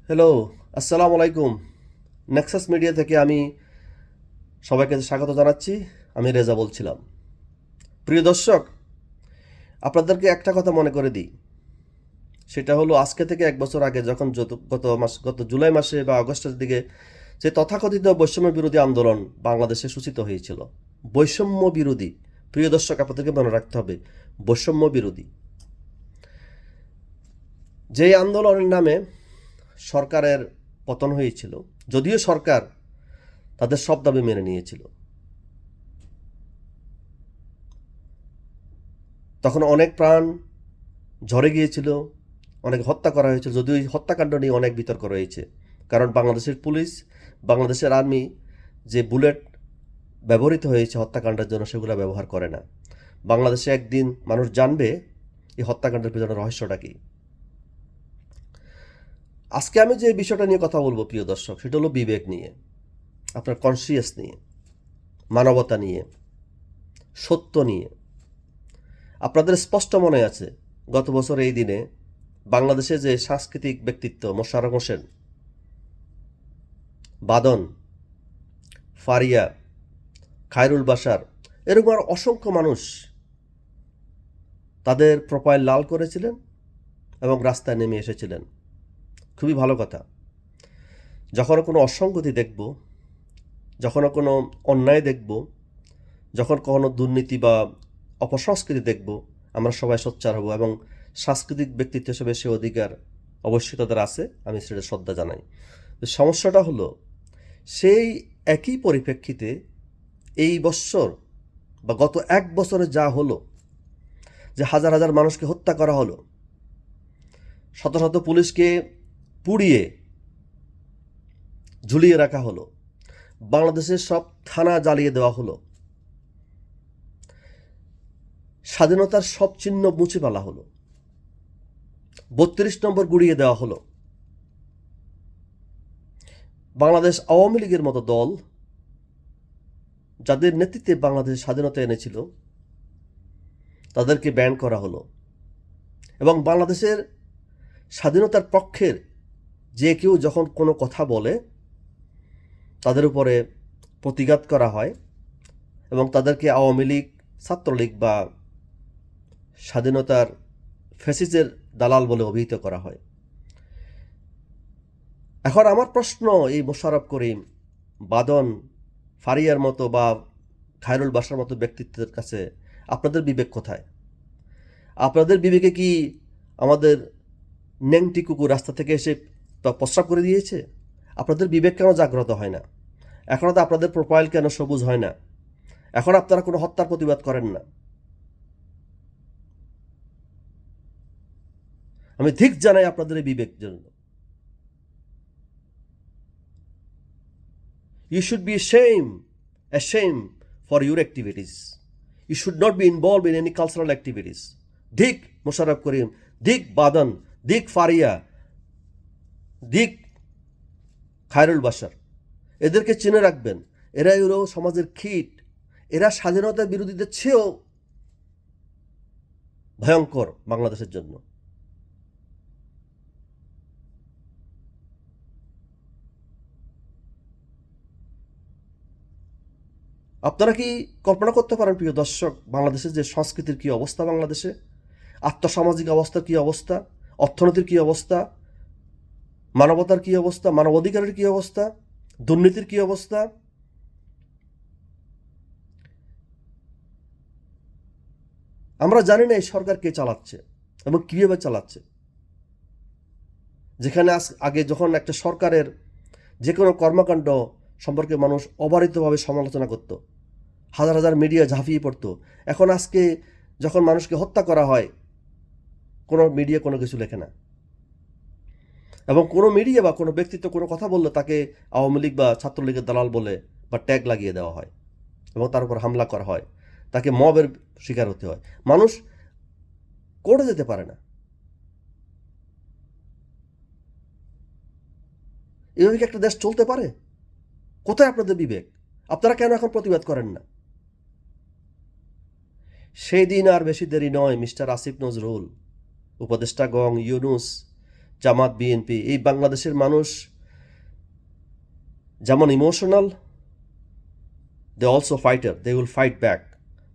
Hello, আসসালামু আলাইকুম। Nexus media থেকে আমি সবাইকে স্বাগত জানাচ্ছি। আমি রেজা বলছিলাম। প্রিয় দর্শক, আপনাদেরকে একটা কথা মনে করে দিই। সেটা হলো আজকে থেকে 1 বছর আগে যখন গত জুলাই মাসে বা আগস্টের দিকে যে তথাকথিত বৈষম্য বিরোধী আন্দোলন বাংলাদেশে সূচিত হয়েছিল। বৈষম্য বিরোধী। প্রিয় দর্শক, আপনাদেরকে মনে রাখতে হবে, বৈষম্য বিরোধী। যেই আন্দোলনের নামে সরকারের পতন হয়েছিল, যদিও সরকার তাদের সব দাবি মেনে নিয়েছিল, তখন অনেক প্রাণ ঝরে গিয়েছিল, অনেক হত্যা করা হয়েছিল, যদিও এই হত্যাকাণ্ড নিয়ে অনেক বিতর্ক রয়েছে। কারণ বাংলাদেশের পুলিশ, বাংলাদেশের আর্মি যে বুলেট ব্যবহৃত হয়েছে হত্যাকাণ্ডের জন্য সেগুলো ব্যবহার করে না। বাংলাদেশে একদিন মানুষ জানবে এই হত্যাকাণ্ডের পিছনে রহস্যটা কী। আজকে আমি যে বিষয়টা নিয়ে কথা বলবো প্রিয় দর্শক, সেটা হলো বিবেক নিয়ে, আপনার কনসিয়াস নিয়ে, মানবতা নিয়ে, সত্য নিয়ে। আপনাদের স্পষ্ট মনে আছে গত বছর এই দিনে বাংলাদেশে যে সাংস্কৃতিক ব্যক্তিত্ব মোশাররফ হোসেন, বাদন, ফারিয়া, খায়রুল বাশার, এরকম আর অসংখ্য মানুষ তাদের প্রোফাইল লাল করেছিলেন এবং রাস্তায় নেমে এসেছিলেন। খুবই ভালো কথা। যখন কোনো অসঙ্গতি দেখব, যখন কোনো অন্যায় দেখব, যখন কোনো দুর্নীতি বা অপসংস্কৃতি দেখব, আমরা সবাই সোচ্চার হব এবং সাংস্কৃতিক ব্যক্তিত্ব হিসেবে সে অধিকার অবশ্যই তাদের আছে, আমি সেটা শ্রদ্ধা জানাই। সমস্যাটা হলো সেই একই পরিপ্রেক্ষিতে এই বৎসর বা গত 1 বছরে যা হলো, যে হাজার হাজার মানুষকে হত্যা করা হলো, শত শত পুলিশকে পুড়িয়ে ঝুলিয়ে রাখা হলো, বাংলাদেশের সব থানা জ্বালিয়ে দেওয়া হলো, স্বাধীনতার সব চিহ্ন মুছে ফেলা হলো, 32 নম্বর গুড়িয়ে দেওয়া হলো। বাংলাদেশ আওয়ামী লীগের মতো দল, যাদের নেতৃত্বে বাংলাদেশ স্বাধীনতা এনেছিল, তাদেরকে ব্যান করা হলো এবং বাংলাদেশের স্বাধীনতার পক্ষের যে কেউ যখন কোনো কথা বলে তাদের উপরে প্রতিঘাত করা হয় এবং তাদেরকে আওয়ামী লীগ, ছাত্রলীগ বা স্বাধীনতার ফ্যাসিস্টের দালাল বলে অভিহিত করা হয়। এখন আমার প্রশ্ন এই মোশাররফ করিম, বাদন, ফারিয়ার মতো বা খায়রুল বাশার মতো ব্যক্তিত্বের কাছে আপনাদের বিবেক কোথায়? আপনাদের বিবেকে কি আমাদের ন্যাংটি কুকুর রাস্তা থেকে এসে প্রস্রাব করে দিয়েছে? আপনাদের বিবেক কেন জাগ্রত হয় না? এখনও তো আপনাদের প্রোফাইল কেন সবুজ হয় না? এখন আপনারা কোনো হত্যার প্রতিবাদ করেন না? আমি ধিক জানাই আপনাদের এই বিবেক জন্য। You should be ashamed for your activities. You should not be involved in any cultural activities. ধিক মোশাররফ করিম, ধিক বাদন, ধিক ফারিয়া, ধিক খায়রুল বাশার। এদেরকে চিনে রাখবেন, এরাই হলো সমাজের কীট। এরা স্বাধীনতা বিরোধীদের চেয়েও ভয়ঙ্কর বাংলাদেশের জন্য। আপনারা কি কল্পনা করতে পারেন প্রিয় দর্শক, বাংলাদেশের যে সংস্কৃতির কী অবস্থা, বাংলাদেশে আর্থসামাজিক অবস্থার কী অবস্থা, অর্থনীতির কী অবস্থা, মানবতার কী অবস্থা, মানবাধিকারের কী অবস্থা, দুর্নীতির কী অবস্থা? আমরা জানি না এই সরকার কে চালাচ্ছে এবং কীভাবে চালাচ্ছে। যেখানে আগে যখন একটা সরকারের যে কোনো কর্মকাণ্ড সম্পর্কে মানুষ অবারিতভাবে সমালোচনা করত, হাজার হাজার মিডিয়া ঝাঁপিয়ে পড়ত, এখন আজকে যখন মানুষকে হত্যা করা হয় কোনো মিডিয়া কোনো কিছু লেখে না এবং কোনো মিডিয়া বা কোনো ব্যক্তিত্ব কোনো কথা বললে তাকে আওয়ামী লীগ বা ছাত্রলীগের দালাল বলে বা ট্যাগ লাগিয়ে দেওয়া হয় এবং তার উপর হামলা করা হয়, তাকে মবের শিকার হতে হয়। মানুষ কোর্টে যেতে পারে না। এভাবে কি একটা দেশ চলতে পারে? কোথায় আপনাদের বিবেক? আপনারা কেন এখন প্রতিবাদ করেন না? সেই দিন আর বেশি দেরি নয়, মিস্টার আসিফ নজরুল, উপদেষ্টা গং, ইউনুস, জামাত, বিএনপি, এই বাংলাদেশের মানুষ যেমন emotional, they also fighter. They will fight back.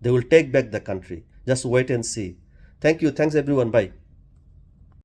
They will take back the country. Just wait and see. Thank you. Thanks everyone. Bye.